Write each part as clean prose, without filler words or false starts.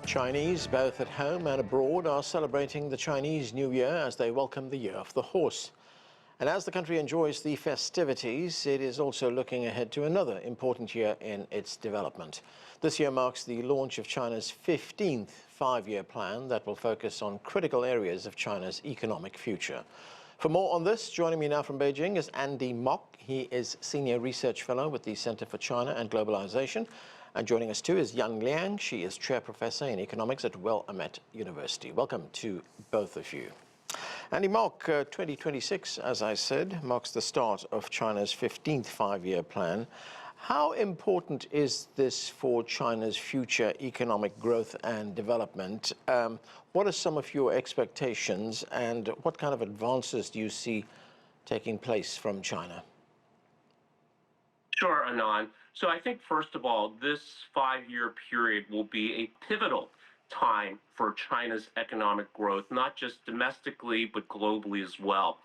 Chinese, both at home and abroad, are celebrating the Chinese New Year as they welcome the Year of the Horse. And as the country enjoys the festivities, it is also looking ahead to another important year in its development. This year marks the launch of China's 15th five-year plan that will focus on critical areas of China's economic future. For more on this, joining me now from Beijing is Andy Mok. He is Senior Research Fellow with the Center for China and Globalization. And joining us too is Liang. She is Chair Professor in Economics at Willamette University. Welcome to both of you. Andy Mok, 2026, as I said, marks the start of China's 15th five-year plan. How important is this for China's future economic growth and development? What are some of your expectations and what kind of advances do you see taking place from China? Sure, Anand. So I think, first of all, this five-year period will be a pivotal time for China's economic growth, not just domestically, but globally as well.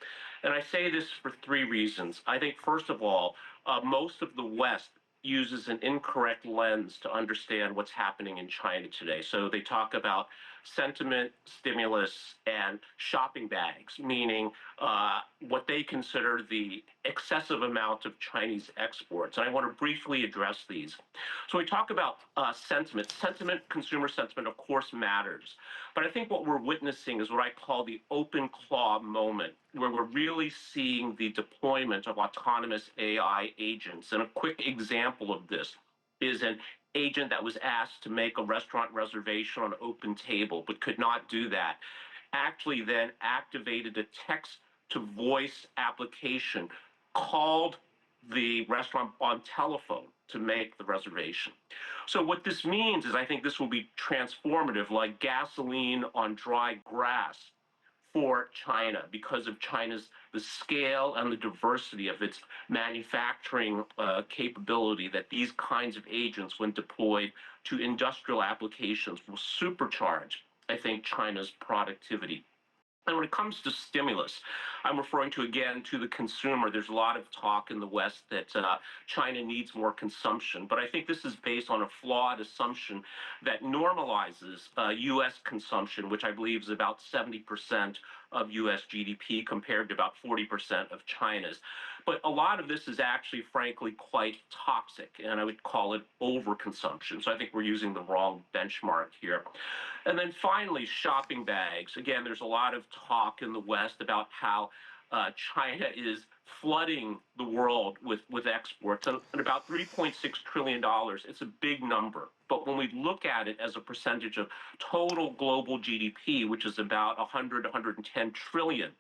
And I say this for three reasons. I think, first of all, most of the West uses an incorrect lens to understand what's happening in China today. So they talk about sentiment, stimulus, and shopping bags, meaning what they consider the excessive amount of Chinese exports. And I want to briefly address these. So we talk about sentiment. Consumer sentiment, of course, matters. But I think what we're witnessing is what I call the open claw moment, where we're really seeing the deployment of autonomous AI agents. And a quick example of this is an agent that was asked to make a restaurant reservation on OpenTable, but could not do that, actually then activated a text-to-voice application, called the restaurant on telephone to make the reservation. So what this means is I think this will be transformative, like gasoline on dry grass for China, because of the scale and the diversity of its manufacturing capability, that these kinds of agents, when deployed to industrial applications, will supercharge, I think, China's productivity. And when it comes to stimulus, I'm referring to, again, to the consumer. There's a lot of talk in the West that China needs more consumption. But I think this is based on a flawed assumption that normalizes U.S. consumption, which I believe is about 70% of U.S. GDP compared to about 40% of China's. But a lot of this is actually, frankly, quite toxic, and I would call it overconsumption. So I think we're using the wrong benchmark here. And then finally, shopping bags. Again, there's a lot of talk in the West about how China is flooding the world with exports, and about $3.6 trillion. It's a big number. But when we look at it as a percentage of total global GDP, which is about 110 trillion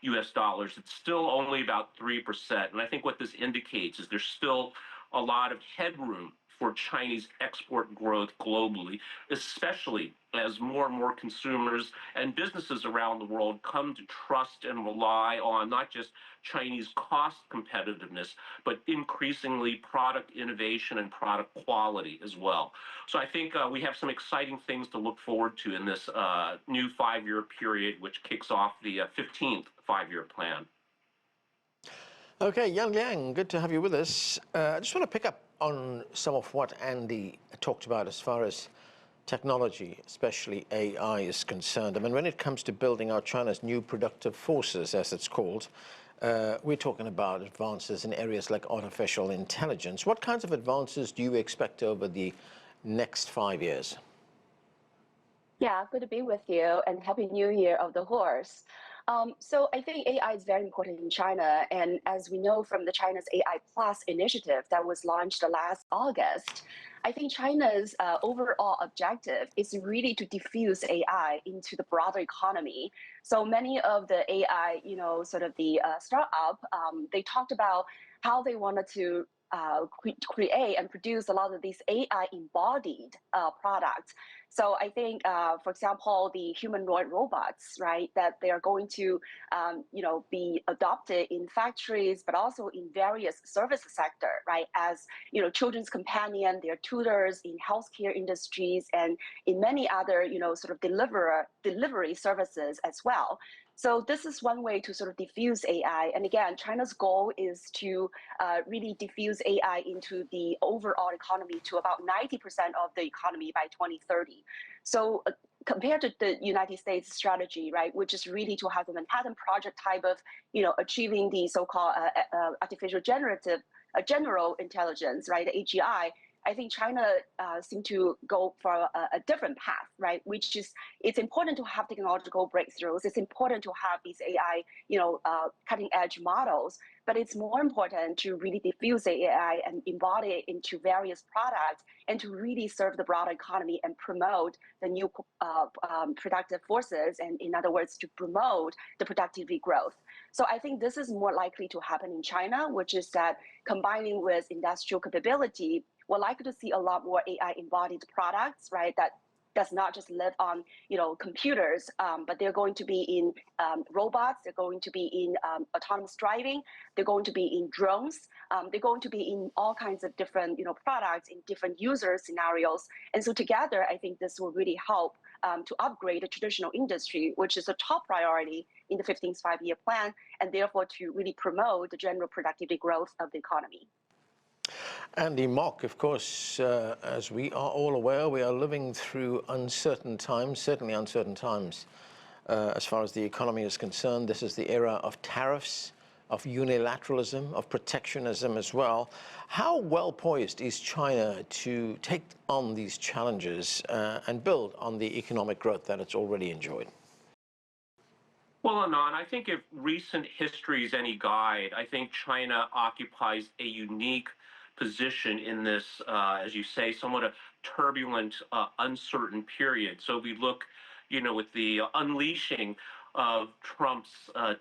US dollars, it's still only about 3%. And I think what this indicates is there's still a lot of headroom for Chinese export growth globally, especially as more and more consumers and businesses around the world come to trust and rely on not just Chinese cost competitiveness, but increasingly product innovation and product quality as well. So I think we have some exciting things to look forward to in this new five-year period, which kicks off the 15th five-year plan. Okay, Liang, good to have you with us. I just want to pick up on some of what Andy talked about as far as technology, especially AI, is concerned. I mean, when it comes to building out China's new productive forces, as it's called, we're talking about advances in areas like artificial intelligence. What kinds of advances do you expect over the next 5 years? Yeah, good to be with you, and Happy New Year of the Horse. So I think AI is very important in China, and as we know from the China's AI Plus initiative that was launched last August, I think China's overall objective is really to diffuse AI into the broader economy. So many of the AI, sort of the startup, they talked about how they wanted to create and produce a lot of these AI embodied products. So I think, for example, the humanoid robots, right, that they are going to, be adopted in factories, but also in various service sector, right, as, children's companion, their tutors in healthcare industries and in many other, sort of delivery services as well. So this is one way to sort of diffuse AI. And again, China's goal is to really diffuse AI into the overall economy to about 90% of the economy by 2030. So compared to the United States strategy, right, which is really to have the Manhattan Project type of, achieving the so-called artificial general intelligence, right, the AGI. I think China seemed to go for a different path, right? Which is, it's important to have technological breakthroughs. It's important to have these AI, cutting edge models, but it's more important to really diffuse the AI and embody it into various products and to really serve the broader economy and promote the new productive forces. And in other words, to promote the productivity growth. So I think this is more likely to happen in China, which is that combining with industrial capability, we're likely to see a lot more AI embodied products, right? That does not just live on, computers, but they're going to be in robots. They're going to be in autonomous driving. They're going to be in drones. They're going to be in all kinds of different, products in different user scenarios. And so together, I think this will really help to upgrade the traditional industry, which is a top priority in the 15th five-year plan, and therefore to really promote the general productivity growth of the economy. Andy Mock, of course, as we are all aware, we are living through uncertain times, certainly uncertain times. As far as the economy is concerned, this is the era of tariffs, of unilateralism, of protectionism as well. How well poised is China to take on these challenges and build on the economic growth that it's already enjoyed? Well, Anand, I think if recent history is any guide, I think China occupies a unique position in this, as you say, somewhat a turbulent, uncertain period. So we look, with the unleashing of Trump's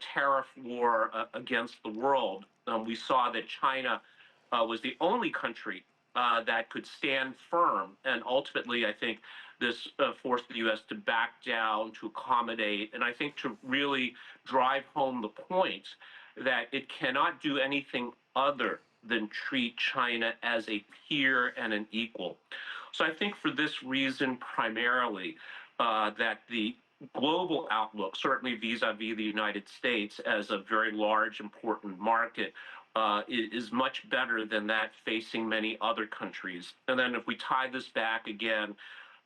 tariff war against the world, we saw that China was the only country that could stand firm. And ultimately, I think this forced the U.S. to back down, to accommodate, and I think to really drive home the point that it cannot do anything other than treat China as a peer and an equal. So I think for this reason, primarily, that the global outlook, certainly vis-a-vis the United States as a very large, important market, is much better than that facing many other countries. And then if we tie this back again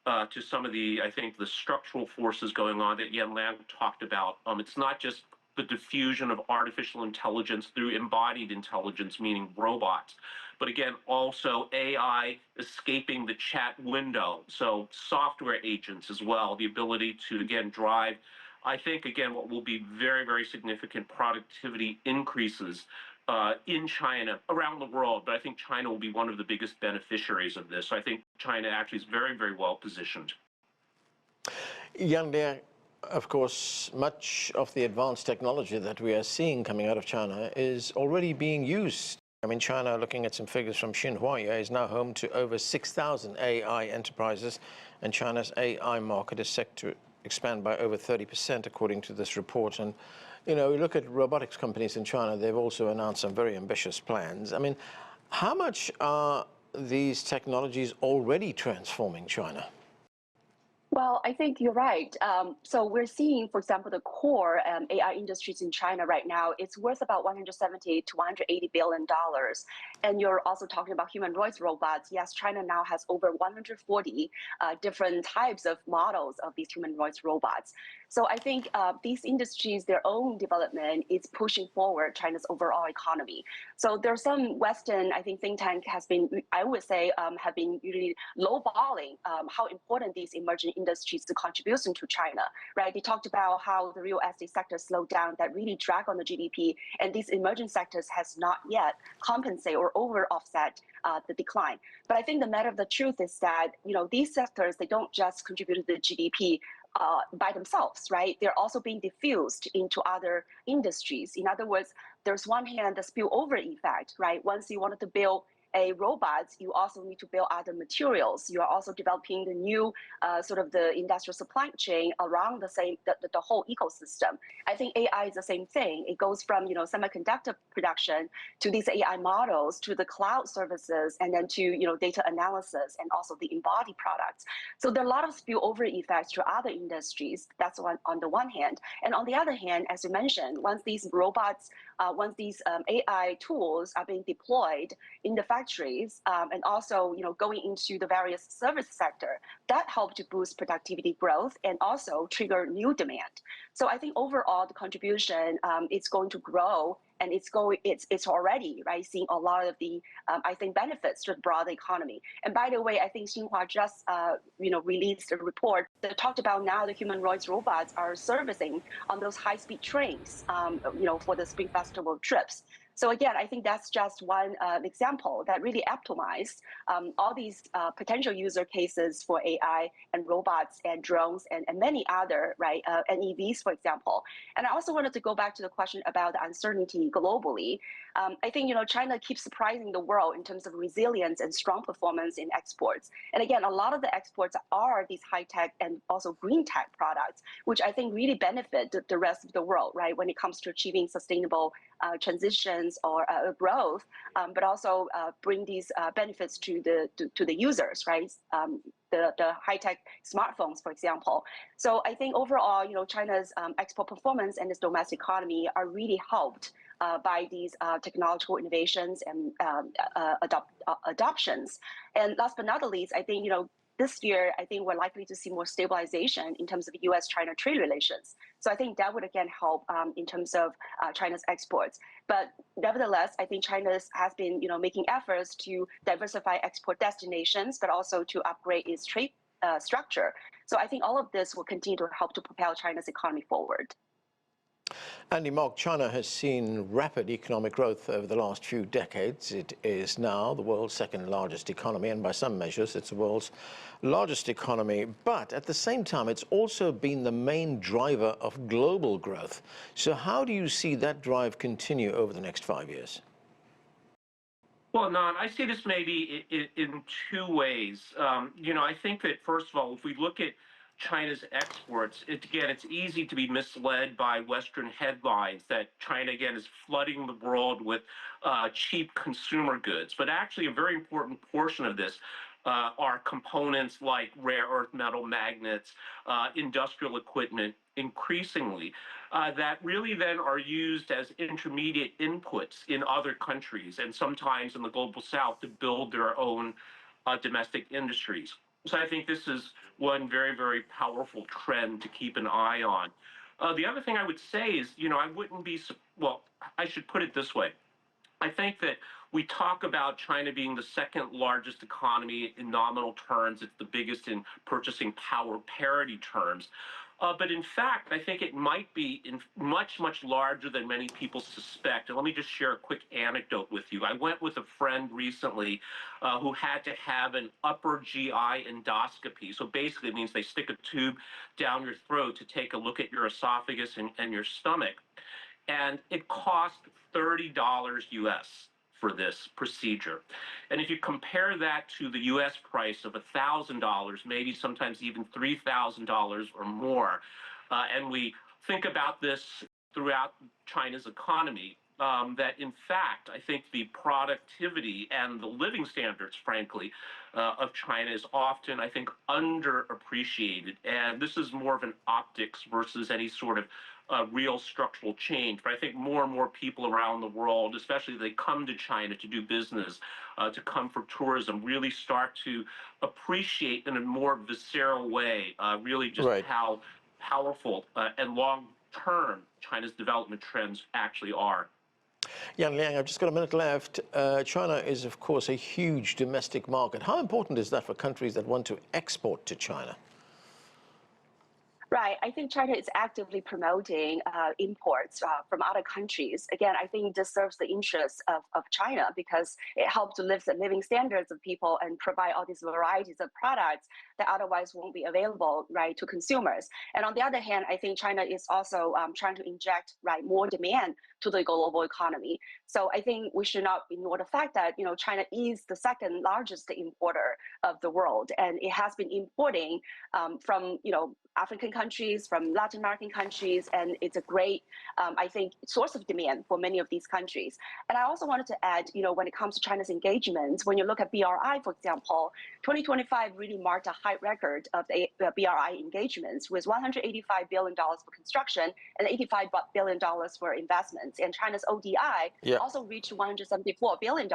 to some of the, I think, the structural forces going on that Liang talked about, it's not just the diffusion of artificial intelligence through embodied intelligence, meaning robots, but again, also AI escaping the chat window. So software agents as well, the ability to, again, drive, I think, again, what will be very, very significant productivity increases in China, around the world, but I think China will be one of the biggest beneficiaries of this. So I think China actually is very, very well positioned. Liang, of course, much of the advanced technology that we are seeing coming out of China is already being used. I mean, China, looking at some figures from Xinhua, is now home to over 6,000 AI enterprises, and China's AI market is set to expand by over 30%, according to this report. And, we look at robotics companies in China, they've also announced some very ambitious plans. I mean, how much are these technologies already transforming China? Well, I think you're right. So we're seeing, for example, the core AI industries in China right now, it's worth about $170 to $180 billion. And you're also talking about humanoid robots. Yes, China now has over 140 different types of models of these humanoid robots. So I think these industries, their own development is pushing forward China's overall economy. So there's some Western, I think, think tank has been, I would say, have been really lowballing how important these emerging industries to contribution to China, right? They talked about how the real estate sector slowed down, that really drag on the GDP, and these emerging sectors has not yet compensated or over offset the decline. But I think the matter of the truth is that, these sectors, they don't just contribute to the GDP by themselves, right? They're also being diffused into other industries. In other words, there's one hand the spillover effect, right? Once you wanted to build a robot, you also need to build other materials. You are also developing the new sort of the industrial supply chain around the whole ecosystem. I think AI is the same thing. It goes from semiconductor production to these AI models to the cloud services, and then to data analysis and also the embodied products. So there are a lot of spillover effects to other industries. That's on the one hand, and on the other hand, as you mentioned, once these robots once these AI tools are being deployed in the factories and also going into the various service sector, that help to boost productivity growth and also trigger new demand. So I think overall the contribution is going to grow, and it's already seeing a lot of the I think benefits to the broader economy. And by the way, I think Xinhua just released a report that talked about now the humanoid robots are servicing on those high-speed trains for the Spring Festival trips. So again, I think that's just one example that really optimized all these potential user cases for AI and robots and drones and many other, and EVs, for example. And I also wanted to go back to the question about the uncertainty globally. I think China keeps surprising the world in terms of resilience and strong performance in exports. And again, a lot of the exports are these high-tech and also green tech products, which I think really benefit the rest of the world, when it comes to achieving sustainable transitions or growth, but also bring these benefits to the users, the high-tech smartphones, for example. So I think overall, China's export performance and its domestic economy are really helped by these technological innovations and adoptions. And last but not the least, I think this year, I think we're likely to see more stabilization in terms of U.S.-China trade relations. So I think that would again help in terms of China's exports. But nevertheless, I think China has been making efforts to diversify export destinations, but also to upgrade its trade structure. So I think all of this will continue to help to propel China's economy forward. Andy, Mark, China has seen rapid economic growth over the last few decades. It is now the world's second largest economy, and by some measures, it's the world's largest economy. But at the same time, it's also been the main driver of global growth. So how do you see that drive continue over the next 5 years? Well, Nan, I see this maybe in two ways. I think that, first of all, if we look at China's exports, it's easy to be misled by Western headlines that China, again, is flooding the world with cheap consumer goods. But actually, a very important portion of this are components like rare earth metal magnets, industrial equipment, increasingly, that really then are used as intermediate inputs in other countries and sometimes in the global south to build their own domestic industries. So I think this is one very, very powerful trend to keep an eye on. The other thing I would say is, I wouldn't be, well, I should put it this way. I think that we talk about China being the second largest economy in nominal terms. It's the biggest in purchasing power parity terms. But in fact, I think it might be much, much larger than many people suspect. And let me just share a quick anecdote with you. I went with a friend recently who had to have an upper GI endoscopy. So basically, it means they stick a tube down your throat to take a look at your esophagus and your stomach. And it cost $30 US for this procedure. And if you compare that to the US price of $1,000, maybe sometimes even $3,000 or more, and we think about this throughout China's economy, that in fact, I think the productivity and the living standards, frankly, of China is often, I think, underappreciated. And this is more of an optics versus any sort of real structural change. But I think more and more people around the world, especially if they come to China to do business, to come for tourism, really start to appreciate in a more visceral way, really just how powerful and long-term China's development trends actually are. Liang, I've just got a minute left. China is, of course, a huge domestic market. How important is that for countries that want to export to China? Right. I think China is actively promoting imports from other countries. Again, I think this serves the interests of China because it helps to lift the living standards of people and provide all these varieties of products that otherwise won't be available, to consumers. And on the other hand, I think China is also trying to inject, more demand to the global economy. So I think we should not ignore the fact that, China is the second largest importer of the world, and it has been importing from, African countries, from Latin American countries, and it's a great, I think, source of demand for many of these countries. And I also wanted to add, when it comes to China's engagements, when you look at BRI, for example, 2025 really marked a high record of the BRI engagements with $185 billion for construction and $85 billion for investments. And China's ODI also reached $174 billion.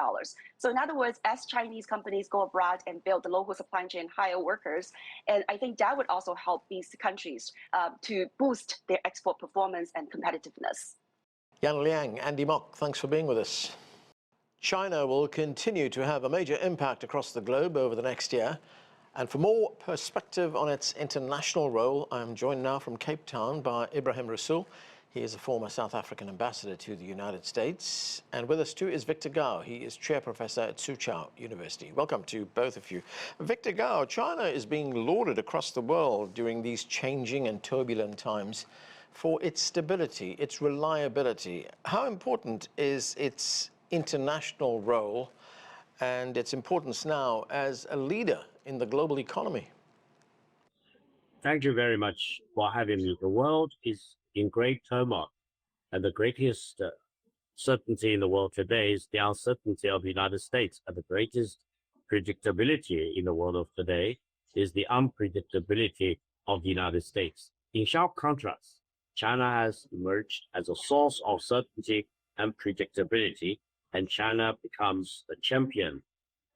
So in other words, as Chinese companies go abroad and build the local supply chain, hire workers, and I think that would also help these countries to boost their export performance and competitiveness. Liang, Andy Mock, thanks for being with us. China will continue to have a major impact across the globe over the next year. And for more perspective on its international role, I'm joined now from Cape Town by Ebrahim Rasool. He is a former South African ambassador to the United States. And with us too is Victor Gao. He is chair professor at Soochow University. Welcome to both of you. Victor Gao, China is being lauded across the world during these changing and turbulent times for its stability, its reliability. How important is its international role and its importance now as a leader in the global economy? Thank you very much for having me. The world is in great turmoil, and the greatest certainty in the world today is the uncertainty of the United States, and the greatest predictability in the world of today is the unpredictability of the United States. In sharp contrast, China has emerged as a source of certainty and predictability, and China becomes a champion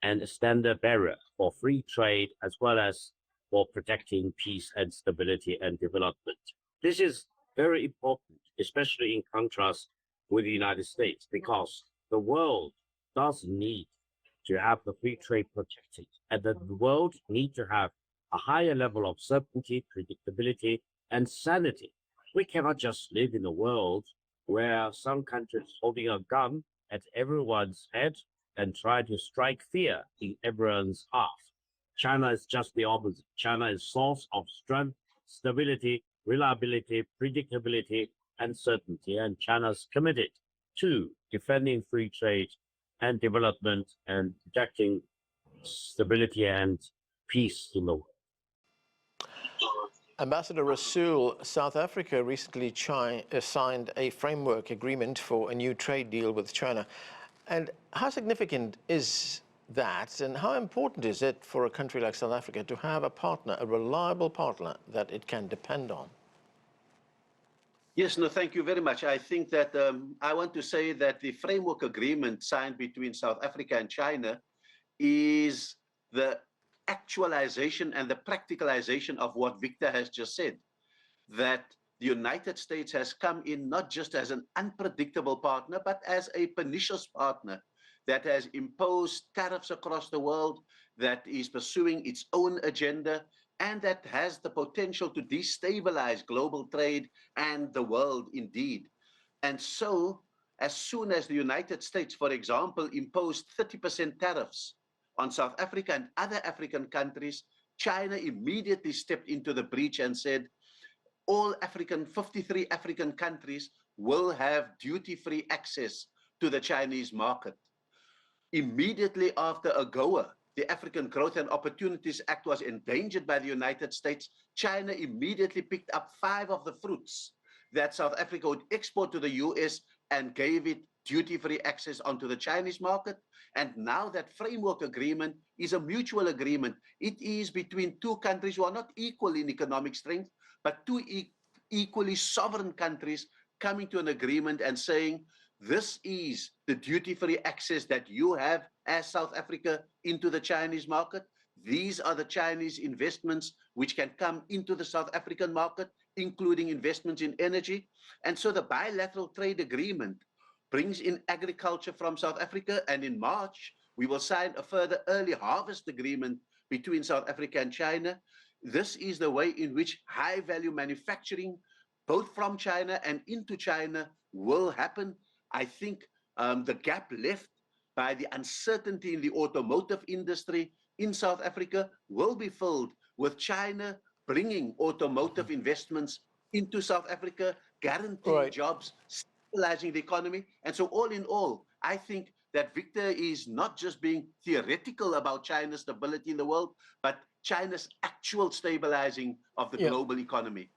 and a standard bearer for free trade as well as for protecting peace and stability and development. This is very important, especially in contrast with the United States, because the world does need to have the free trade protected, and the world needs to have a higher level of certainty, predictability, and sanity. We cannot just live in a world where some countries holding a gun at everyone's head and try to strike fear in everyone's heart. China is just the opposite. China is source of strength, stability, reliability, predictability, and certainty. And China's committed to defending free trade and development and protecting stability and peace in the world. Ambassador Rasool, South Africa recently signed a framework agreement for a new trade deal with China. And how significant is that, and how important is it for a country like South Africa to have a partner, a reliable partner that it can depend on? Yes, no, thank you very much. I think that I want to say that the framework agreement signed between South Africa and China is the actualization and the practicalization of what Victor has just said, that the United States has come in not just as an unpredictable partner, but as a pernicious partner that has imposed tariffs across the world, that is pursuing its own agenda, and that has the potential to destabilize global trade and the world indeed. And so, as soon as the United States, for example, imposed 30% tariffs on South Africa and other African countries, China immediately stepped into the breach and said, all 53 African countries will have duty-free access to the Chinese market. Immediately after AGOA, the African Growth and Opportunities Act was endangered by the United States, China immediately picked up 5 of the fruits that South Africa would export to the US and gave it duty-free access onto the Chinese market. And now that framework agreement is a mutual agreement. It is between two countries who are not equal in economic strength, but two equally sovereign countries coming to an agreement and saying, this is the duty-free access that you have as South Africa into the Chinese market. These are the Chinese investments which can come into the South African market, including investments in energy. And so the bilateral trade agreement brings in agriculture from South Africa, and in March, we will sign a further early harvest agreement between South Africa and China. This is the way in which high-value manufacturing, both from China and into China, will happen. I think the gap left by the uncertainty in the automotive industry in South Africa will be filled with China bringing automotive investments into South Africa, guaranteeing jobs, stabilizing the economy. And so all in all, I think that Victor is not just being theoretical about China's stability in the world, but China's actual stabilizing of the global economy.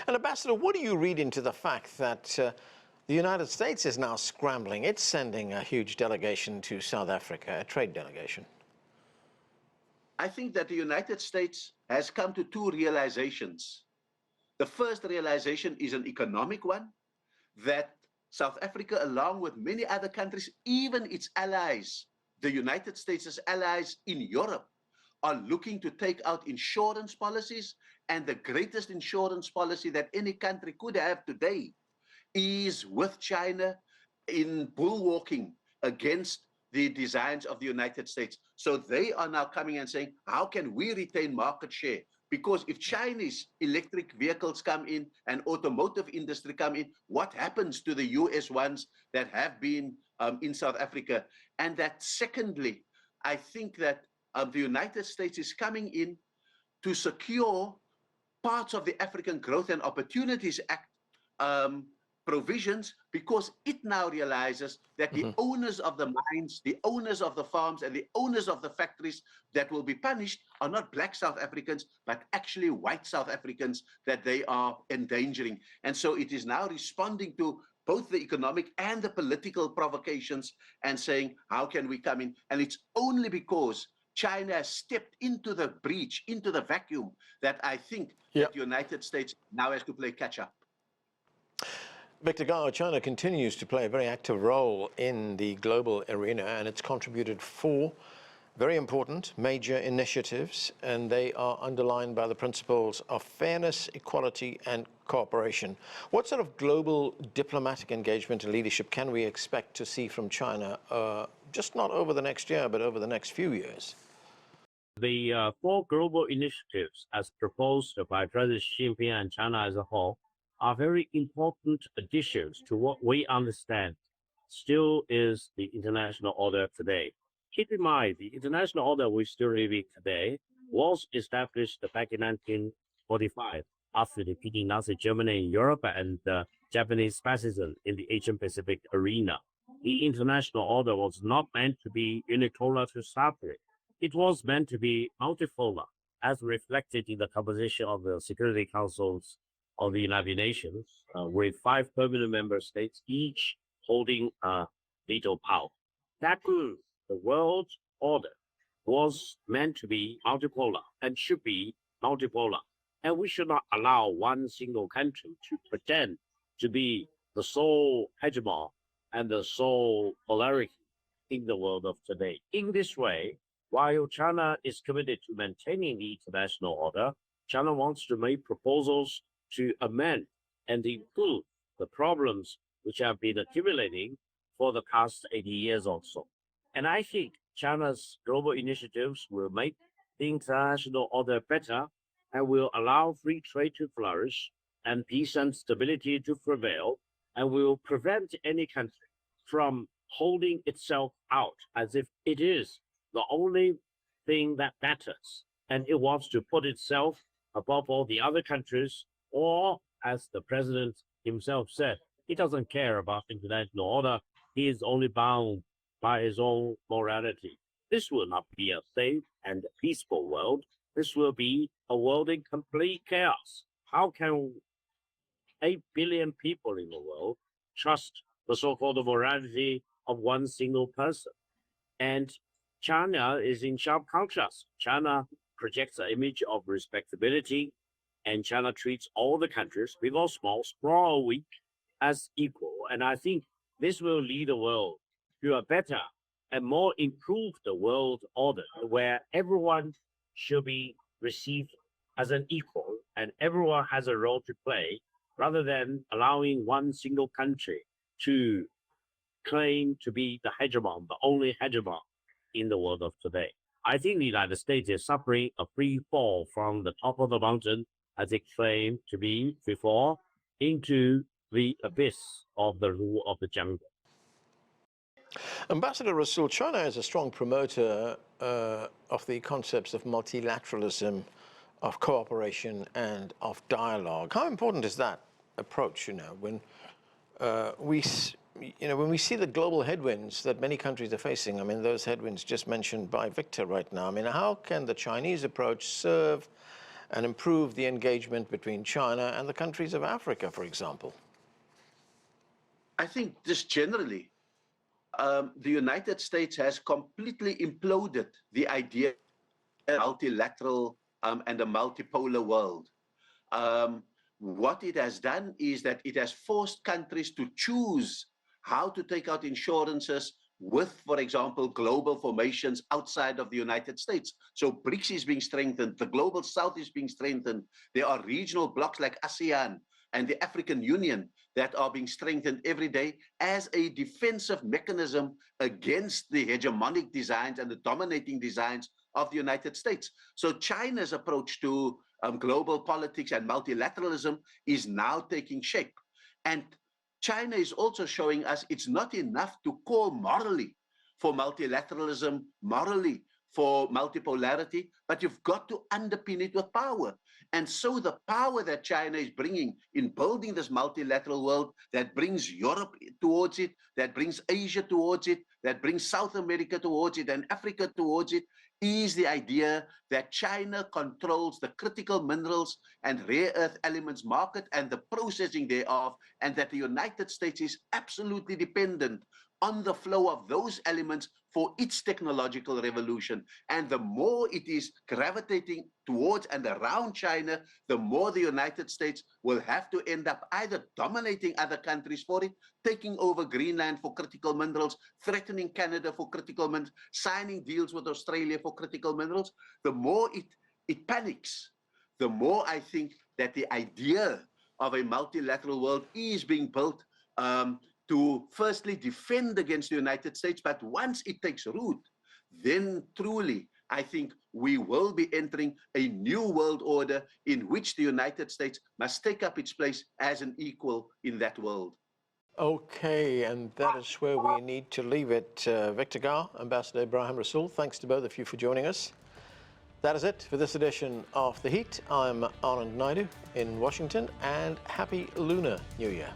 And Ambassador, what do you read into the fact that the United States is now scrambling? It's sending a huge delegation to South Africa, a trade delegation. I think that the United States has come to two realizations. The first realization is an economic one, that South Africa, along with many other countries, even its allies, the United States' allies in Europe, are looking to take out insurance policies, and the greatest insurance policy that any country could have today is with China in bulwarking against the designs of the United States. So they are now coming and saying, how can we retain market share? Because if Chinese electric vehicles come in and automotive industry come in, what happens to the US ones that have been in South Africa? And that secondly, I think that the United States is coming in to secure parts of the African Growth and Opportunities Act provisions, because it now realizes that the owners of the mines, the owners of the farms, and the owners of the factories that will be punished are not black South Africans, but actually white South Africans that they are endangering. And so it is now responding to both the economic and the political provocations and saying, how can we come in? And it's only because China has stepped into the breach, into the vacuum, that I think that the United States now has to play catch up. Victor Gao, China continues to play a very active role in the global arena, and it's contributed 4 very important major initiatives, and they are underlined by the principles of fairness, equality, and cooperation. What sort of global diplomatic engagement and leadership can we expect to see from China, just not over the next year, but over the next few years? The 4 global initiatives, as proposed by President Xi Jinping and China as a whole, are very important additions to what we understand still is the international order today. Keep in mind, the international order we still live in today was established back in 1945 after defeating Nazi Germany in Europe and Japanese fascism in the Asian Pacific arena. The international order was not meant to be unipolar to start with. It was meant to be multipolar, as reflected in the composition of the Security Councils of the United Nations, with 5 permanent member states, each holding a veto power. That means the world order was meant to be multipolar and should be multipolar. And we should not allow one single country to pretend to be the sole hegemon and the sole polarity in the world of today. In this way, while China is committed to maintaining the international order, China wants to make proposals to amend and improve the problems which have been accumulating for the past 80 years or so. And I think China's global initiatives will make the international order better and will allow free trade to flourish and peace and stability to prevail, and will prevent any country from holding itself out as if it is the only thing that matters, and it wants to put itself above all the other countries, or, as the president himself said, he doesn't care about international order. He is only bound by his own morality. This will not be a safe and peaceful world. This will be a world in complete chaos. How can 8 billion people in the world trust the so-called morality of one single person? And China is in sharp contrast. China projects an image of respectability, and China treats all the countries, big or small, strong or weak, as equal. And I think this will lead the world to a better and more improved world order, where everyone should be received as an equal and everyone has a role to play, rather than allowing one single country to claim to be the hegemon, the only hegemon in the world of today. I think the United States is suffering a free fall from the top of the mountain, as it claimed to be before, into the abyss of the rule of the jungle. Ambassador Rasool, China is a strong promoter of the concepts of multilateralism, of cooperation, and of dialogue. How important is that approach, when we see the global headwinds that many countries are facing? I mean, those headwinds just mentioned by Victor right now. I mean, how can the Chinese approach serve and improve the engagement between China and the countries of Africa, for example? I think just generally, the United States has completely imploded the idea multilateral and a multipolar world. What it has done is that it has forced countries to choose how to take out insurances with, for example, global formations outside of the United States. So BRICS is being strengthened, the Global South is being strengthened. There are regional blocs like ASEAN and the African Union that are being strengthened every day as a defensive mechanism against the hegemonic designs and the dominating designs of the United States. So China's approach to global politics and multilateralism is now taking shape. And China is also showing us it's not enough to call morally for multilateralism, morally for multipolarity, but you've got to underpin it with power. And so the power that China is bringing in building this multilateral world that brings Europe towards it, that brings Asia towards it, that brings South America towards it, and Africa towards it, is the idea that China controls the critical minerals and rare earth elements market and the processing thereof, and that the United States is absolutely dependent on the flow of those elements for its technological revolution. And the more it is gravitating towards and around China, the more the United States will have to end up either dominating other countries for it, taking over Greenland for critical minerals, threatening Canada for critical minerals, signing deals with Australia for critical minerals. The more it panics, the more I think that the idea of a multilateral world is being built to firstly defend against the United States, but once it takes root, then truly, I think we will be entering a new world order in which the United States must take up its place as an equal in that world. Okay, and that is where we need to leave it. Victor Gar, Ambassador Ebrahim, Rasool, thanks to both of you for joining us. That is it for this edition of The Heat. I'm Anand Naidu in Washington, and happy Lunar New Year.